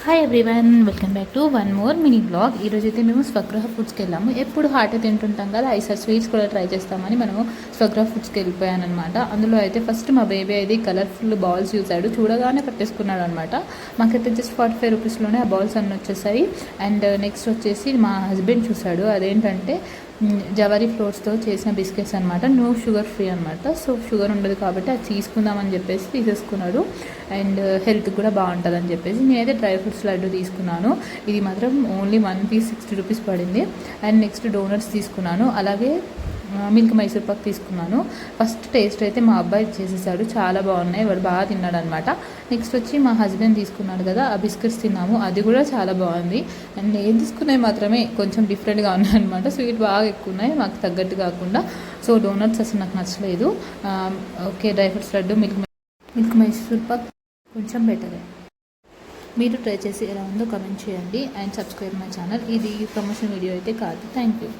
Hi everyone, welcome back to one more mini blog. ఈరోజు అయితే మేము స్వగ్రహ ఫుడ్స్కి వెళ్ళాము. ఎప్పుడు హాట్ తింటుంటాం కదా, ఈసారి స్వీట్స్ కూడా ట్రై చేస్తామని మనము స్వగ్రహ ఫుడ్స్కి వెళ్ళిపోయాను అనమాట. అందులో అయితే ఫస్ట్ మా బేబీ అయితే కలర్ఫుల్ బాల్స్ చూసాడు, చూడగానే పట్టేసుకున్నాడు అనమాట. మాకైతే జస్ట్ 45 రూపీస్లోనే ఆ బాల్స్ అన్నీ వచ్చేసాయి. అండ్ నెక్స్ట్ వచ్చేసి మా హస్బెండ్ చూసాడు, అదేంటంటే జవారీ ఫ్లోర్స్తో చేసిన బిస్కెట్స్ అనమాట, నో షుగర్ ఫ్రీ అనమాట. సో షుగర్ ఉండదు కాబట్టి అది తీసుకుందామని చెప్పేసి తీసేసుకున్నాడు. అండ్ హెల్త్ కూడా బాగుంటుంది అని చెప్పేసి నేనైతే డ్రై ఫ్రూట్స్ లడ్డు తీసుకున్నాను. ఇది మాత్రం ఓన్లీ 1 పీస్ 60 రూపీస్ పడింది. అండ్ నెక్స్ట్ డోనట్స్ తీసుకున్నాను, అలాగే మిల్క్ మైసూర్ పాక్ తీసుకున్నాను. ఫస్ట్ టేస్ట్ అయితే మా అబ్బాయి చేసేసాడు, చాలా బాగున్నాయి, వాడు బాగా తిన్నాడు అనమాట. నెక్స్ట్ వచ్చి మా హస్బెండ్ తీసుకున్నాడు కదా, ఆ బిస్కెట్స్ తిన్నాము, అది కూడా చాలా బాగుంది. అండ్ నేను తీసుకున్నవి మాత్రమే కొంచెం డిఫరెంట్గా ఉన్నాయి అనమాట, స్వీట్ బాగా ఎక్కువ ఉన్నాయి, మాకు తగ్గట్టు కాకుండా. సో డోనట్స్ అసలు నాకు నచ్చలేదు. Okay, dry fruits laddu, milk Mysore Pak కొంచెం బెటరే. మీరు ట్రై చేసి ఎలా ఉందో కమెంట్ చేయండి. And subscribe my channel. ఇది ప్రమోషన్ వీడియో అయితే కాదు. Thank you.